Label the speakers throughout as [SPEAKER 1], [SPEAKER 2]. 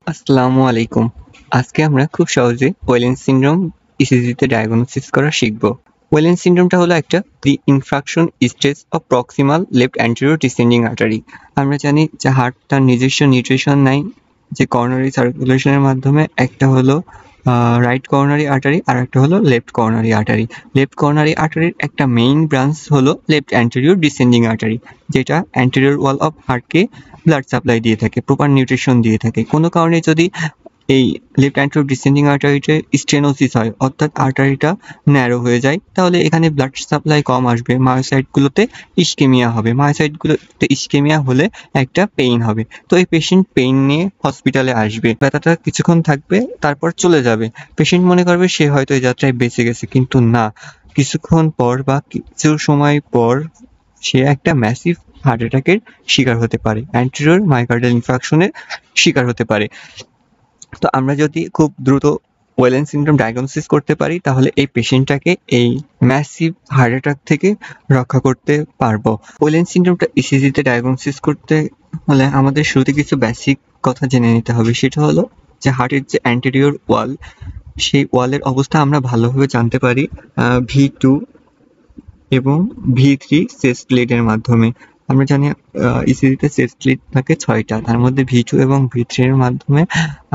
[SPEAKER 1] আসসালামু আলাইকুম। আজকে আমরা খুব সহজে ওয়েলেন সিনড্রোম ইসিজিতে ডায়াগনোসিস করা শিখব। ওয়েলেন সিনড্রোমটা হলো একটা pre-infraction stage of proximal left anterior descending artery. আমরা জানি যে হার্ট তার নিজস্ব নিউট্রিশন নেয় যে করোনারি সার্কুলেশনের মাধ্যমে। একটা হলো রাইট করোনারি আর্টারি আর একটা হলো left coronary artery. Left coronary আর্টারির একটা মেইন ব্রাঞ্চ হলো লেফট অ্যান্টেরিয়র ডিসেন্ডিং আর্টারি, যেটা অ্যান্টেরিয়র ওয়াল অফ হার্টকে ব্লাড সাপ্লাই দিয়ে থাকে, প্রপার নিউট্রিশন দিয়ে থাকে। কোনো কারণে যদি এই লেফট অ্যান্টেরিয়র ডিসেন্ডিং আর্টারিতে স্টেনোসিস হয়, অর্থাৎ আর্টারিটা ন্যারো হয়ে যায়, তাহলে এখানে ব্লাড সাপ্লাই কম আসবে, মায়োসাইটগুলোতে ইসকেমিয়া হবে। মায়োসাইটগুলোতে ইসকেমিয়া হলে একটা পেইন হবে। তো এই পেশেন্ট পেইন নিয়ে হসপিটালে আসবে, ব্যথাটা কিছুক্ষণ থাকবে, তারপর চলে যাবে। পেশেন্ট মনে করবে সে হয়তো এই যাত্রায় বেঁচে গেছে, কিন্তু না, কিছুক্ষণ পর বা কিছু সময় পর সে একটা ম্যাসিভ হার্ট অ্যাটাকের শিকার হতে পারে, অ্যান্টেরিয়র মায়োকার্ডিয়াল ইনফার্কশনের শিকার হতে পারে। তো আমরা যদি খুব দ্রুত ওয়েলেন সিনড্রোম ডায়াগনোসিস করতে পারি, তাহলে এই পেশেন্টটাকে এই ম্যাসিভ হার্ট অ্যাটাক থেকে রক্ষা করতে পারবো। ওয়েলেন সিনড্রোমটা ইসিজিতে ডায়াগনোসিস করতে হলে আমাদের শুরুতে কিছু বেসিক কথা জেনে নিতে হবে। সেটা হলো যে হার্টের যে অ্যান্টেরিয়র ওয়াল, সেই ওয়ালের অবস্থা আমরা ভালোভাবে জানতে পারি V2 এবং V3 চেস্ট লিডের মাধ্যমে। আমরা জানি ইসিজিতে চেস্ট লিড থাকে 6টা, তার মধ্যে V2 এবং V3 এর মাধ্যমে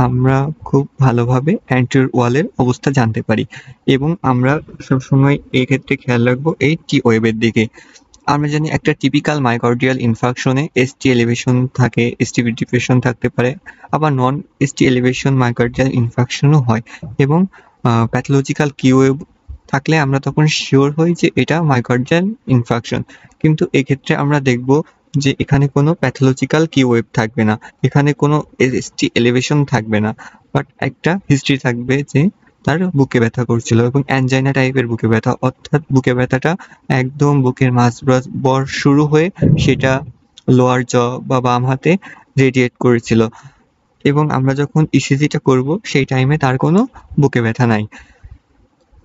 [SPEAKER 1] আমরা খুব ভালোভাবে অ্যান্টেরিয়র ওয়ালের অবস্থা জানতে পারি। এবং আমরা সবসময় এক্ষেত্রে খেয়াল রাখবো এই টি ওয়েভের দিকে। আমরা জানি একটা টিপিক্যাল মায়োকার্ডিয়াল ইনফার্কশনে এসটি এলিভেশন থাকে, এসটিভি ডিপ্রেশন থাকতে পারে, আবার নন এসটি এলিভেশন মায়োকার্ডিয়াল ইনফার্কশনও হয়। এবং প্যাথোলজিক্যাল কি ওয়েভ থাকলে আমরা তখন শিওর হই যে এটা মায়োকার্ডিয়াল ইনফার্কশন। কিন্তু এক্ষেত্রে আমরা দেখব যে এখানে কোনো প্যাথোলজিক্যাল কি ওয়েভ থাকবে না, এখানে কোনো এসটি এলিভেশন থাকবে না, বাট একটা হিস্ট্রি থাকবে যে তার বুকে ব্যথা করছিল এবং অ্যানজাইনা টাইপের বুকে ব্যথা, অর্থাৎ বুকে ব্যথাটা একদম বুকের মাঝ বরাবর শুরু হয়ে সেটা লোয়ার জ বা বাম হাতে রেডিয়েট করেছিল। এবং আমরা যখন ইসিজিটা করব সেই টাইমে তার কোনো বুকে ব্যথা নাই।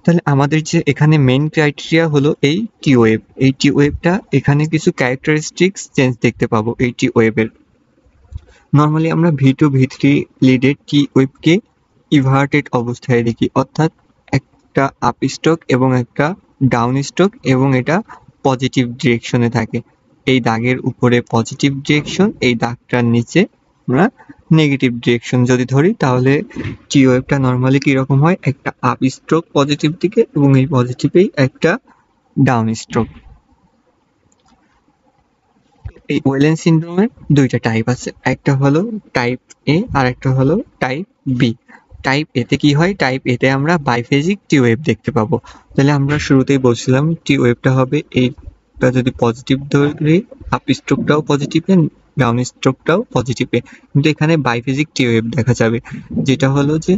[SPEAKER 1] তাহলে আমাদের যে এখানে মেইন ক্রাইটেরিয়া হলো এই টি ওয়েভ। এই টি ওয়েভটা এখানে কিছু ক্যারেক্টারিস্টিক্স চেঞ্জ দেখতে পাবো এই টি ওয়েভের। নর্মালি আমরা V2 V3 লিডের টি ওয়েভকে ইভার্টেড অবস্থায় দেখি, অর্থাৎ একটা আপ স্ট্রোক এবং একটা ডাউন স্ট্রোক, এবং এটা পজিটিভ ডিরেকশনে থাকে। এই দাগের উপরে পজিটিভ ডিরেকশন, এই দাগটার নিচে আমরা নেগেটিভ ডিরেকশন যদি ধরি, তাহলে টি ওয়েভটা নর্মালি কিরকম হয়, একটা আপ স্ট্রোক পজিটিভ দিকে এবং এই পজিটিভেই একটা ডাউন স্ট্রোক। এই ওয়েলেন সিনড্রোমের দুইটা টাইপ আছে, একটা হলো টাইপ এ আর একটা হলো টাইপ বি। টাইপ এতে কি হয়, টাইপ এতে আমরা বাইফেজিক টি ওয়েভ দেখতে পাবো। তাহলে আমরা শুরুতেই বলছিলাম টি ওয়েভটা হবে এইটা যদি পজিটিভ ধরি, আপ স্ট্রোকটাও পজিটিভে, ডাউন স্ট্রোকটাও পজিটিভে, কিন্তু এখানে বাইফেজিক টি ওয়েভ দেখা যাবে, যেটা হলো যে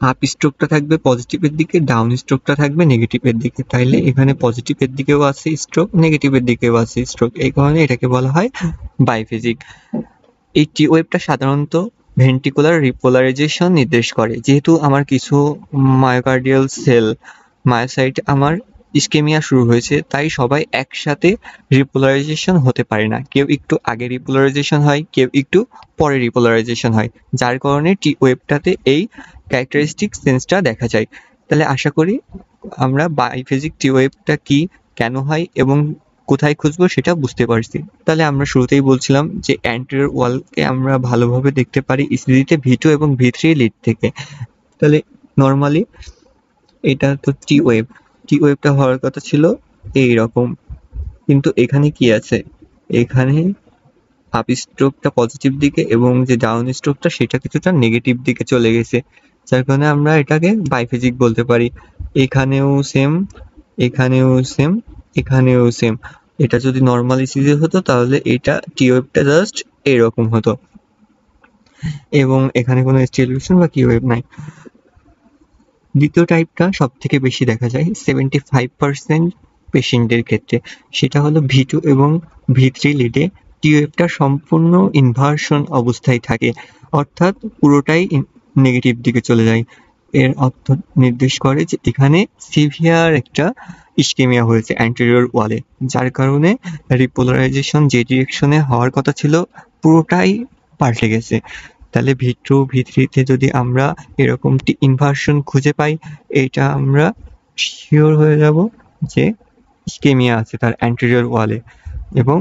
[SPEAKER 1] আপ স্ট্রোকটা থাকবে পজিটিভের দিকে, ডাউন স্ট্রোকটা থাকবে নেগেটিভের দিকে। তাইলে এখানে পজিটিভের দিকেও আছে স্ট্রোক, নেগেটিভের দিকেও আছে স্ট্রোক, এই কারণে এটাকে বলা হয় বাইফেজিক। এই টি ওয়েভটা সাধারণত ভেন্ট্রিকুলার রিপোলারাইজেশন নির্দেশ করে। যেহেতু আমার কিছু মায়োকার্ডিয়াল সেল মায়োসাইট আমার ইসকেমিয়া শুরু হয়েছে, তাই সবাই একসাথে রিপোলারাইজেশন হতে পারে না, কেউ একটু আগে রিপোলারাইজেশন হয়, কেউ একটু পরে রিপোলারাইজেশন হয়, যার কারণে টি ওয়েভটাতে এই ক্যারেক্টারিস্টিক সেন্সটা দেখা যায়। তাহলে আশা করি আমরা বাইফেজিক টি ওয়েভটা কি, কেন হয় এবং কোথায় খুঁজবো সেটা বুঝতে পারছি। তাহলে আমরা শুরুতেই বলছিলাম যে অ্যান্টেরিয়র ওয়ালকে আমরা ভালোভাবে দেখতে পারি ইসিজিতে V2 এবং V3 লিড থেকে। তাহলে নর্মালি এটা তো টি ওয়েভ, টি ওয়েভটা হওয়ার কথা ছিল এইরকম, কিন্তু এখানে কি আছে, এখানে আপ স্ট্রোকটা পজিটিভ দিকে এবং যে ডাউন স্ট্রোকটা সেটা কিছুটা নেগেটিভ দিকে চলে গেছে, যার কারণে আমরা এটাকে বাইফেজিক বলতে পারি। এখানেও সেম, এখানেও সেম, এখানেও সেম। এটা যদি নর্মাল ইসিজি হতো তাহলে এটা টি ওয়েভটা জাস্ট এরকম হতো এবং এখানে কোনো স্টিলেশন বা কি ওয়েভ নাই। দ্বিতীয় টাইপটা সব থেকে বেশি দেখা যায় 75% পেশেন্টের ক্ষেত্রে, সেটা হলো V2 এবং V3 লিডে টি ওয়েভটা সম্পূর্ণ ইনভার্সন অবস্থায় থাকে, অর্থাৎ পুরোটাই নেগেটিভ দিকে চলে যায়। এর অর্থ নির্দেশ করে যে এখানে সিভিয়ার একটা ইসকেমিয়া হয়েছে অ্যান্টেরিয়র ওয়ালে, যার কারণে রিপোলারাইজেশন যে ডিরেকশনে হওয়ার কথা ছিল পুরোটাই পাল্টে গেছে। তাহলে V2 V3 তে যদি আমরা এরকম ইনভার্সন খুঁজে পাই, এটা আমরা শিওর হয়ে যাব যে ইস্কেমিয়া আছে তার অ্যান্টেরিয়র ওয়ালে, এবং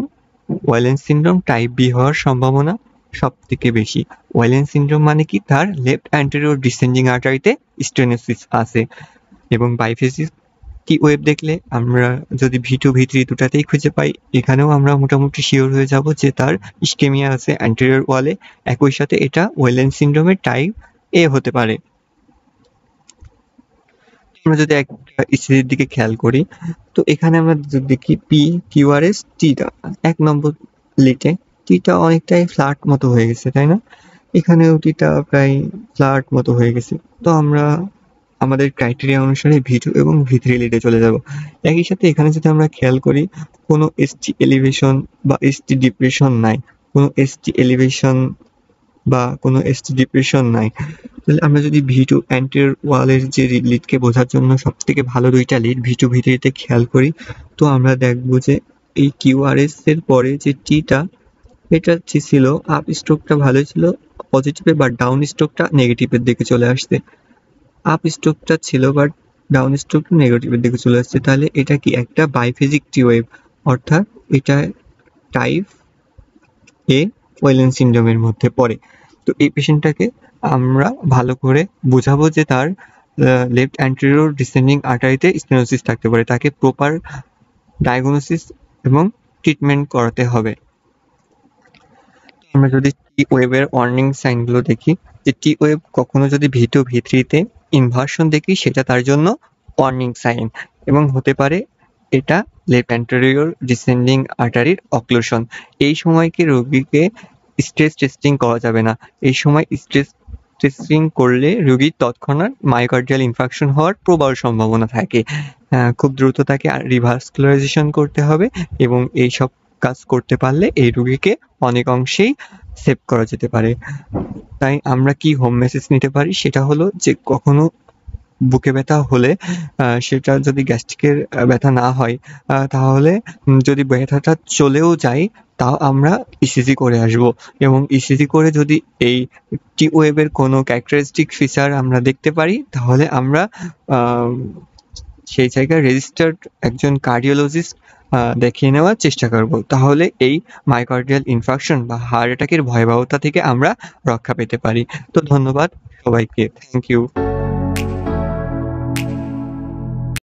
[SPEAKER 1] ওয়েলেন্স সিনড্রোম টাইপ বি হওয়ার সম্ভাবনা সব থেকে বেশি। ওয়েলেন্স সিনড্রোম মানে কি, তার লেফট অ্যান্টেরিয়র ডিসেন্ডিং আর্টারিতে স্টেনোসিস আছে। এবং বাইফেসিস টি ওয়েভ দেখলে আমরা যদি V2 V3 দুটাতেই খুঁজে পাই, এখানেও আমরা মোটামুটি শিওর হয়ে যাব যে তার ইস্কেমিয়া আছে অ্যান্টেরিয়র ওয়ালে। একই সাথে এটা ওয়েলেন্স সিনড্রোমের টাইপ এ হতে পারে। আমরা যদি একটা ইসিজির দিকে খেয়াল করি, তো এখানে আমরা যদি দেখি পি কিউআরএস টিটা 1 নম্বর লিটে টিটা অনেকটাই ফ্ল্যাট মতো হয়ে গেছে, তাই না? এখানেও টিটা প্রায় ফ্ল্যাট মতো হয়ে গেছে। তো আমরা আমাদের ক্রাইটেরিয়া অনুসারে V2 এবং V3 লিডে চলে যাব। একই সাথে এখানে যদি আমরা খেয়াল করি, কোনো ST এলিভেশন বা ST ডিপ্রেশন নাই, কোনো ST এলিভেশন বা কোনো ST ডিপ্রেশন নাই। তাহলে আমরা যদি V2 অ্যান্টেরিয়র ওয়ালের যে লিডকে বোঝার জন্য সবথেকে ভালো দুইটা লিড V2 V3 তে খেয়াল করি, তো আমরা দেখব যে এই কিউআরএস এর পরে যে টিটা, এটা ছিল আপ স্ট্রোকটা ভালো ছিল পজিটিভে, বাট ডাউন স্ট্রোকটা নেগেটিভের দিকে চলে আসছে। আপ স্ট্রোকটা ছিল বাট ডাউন স্ট্রোকটা নেগেটিভের দিকে চলে আসছে। তাহলে এটা কি একটা বাইফেজিক টি ওয়েভ, অর্থাৎ এটা টাইপ এ ওয়েলেন্স সিনড্রোমের মধ্যে পড়ে। তো এই পেশেন্টটাকে আমরা ভালো করে বোঝাবো যে তার লেফট অ্যান্টেরিয়র ডিসেন্ডিং আর্টারিতে স্টেনোসিস থাকতে পারে। তাকে প্রপার ডায়াগনোসিস এবং ট্রিটমেন্ট করাতে হবে। আমরা যদি টি ওয়েভের ওয়ার্নিং সাইনগুলো দেখি, যে টি ওয়েভ কখনো যদি V2 V3 তে ইনভার্সন দেখি, সেটা তার জন্য ওয়ার্নিং সাইন, এবং হতে পারে এটা লেফট অ্যান্টেরিয়র ডিসেন্ডিং আর্টারির অক্লুশন। এই সময়কে রোগীকে স্ট্রেস টেস্টিং করা যাবে না। এই সময় স্ট্রেস টেস্টিং করলে রোগীর তৎক্ষণাৎ মায়োকার্ডিয়াল ইনফার্কশন হওয়ার প্রবল সম্ভাবনা থাকে। খুব দ্রুত তাকে রিভাস্কুলারাইজেশন করতে হবে, এবং এইসব কাজ করতে পারলে এই রোগীকে অনেক অংশেই সেভ করা যেতে পারে। তাই আমরা কি হোম মেসেজ নিতে পারি, সেটা হলো যে কখনো বুকে ব্যথা হলে সেটা যদি গ্যাস্ট্রিকের ব্যথা না হয়, তাহলে যদি ব্যথাটা চলেও যায়, তাও আমরা ইসিজি করে আসবো, এবং ইসিজি করে যদি এই টি ওয়েভের কোনো ক্যারেক্টারিস্টিক ফিচার আমরা দেখতে পারি, তাহলে আমরা সেই জায়গায় রেজিস্টার্ড একজন কার্ডিওলজিস্ট দেখিয়ে নেওয়ার চেষ্টা করব। তাহলে এই মায়োকার্ডিয়াল ইনফার্কশন বা হার্ট অ্যাটাকের ভয়াবহতা থেকে আমরা রক্ষা পেতে পারি। তো ধন্যবাদ সবাইকে, থ্যাংক ইউ।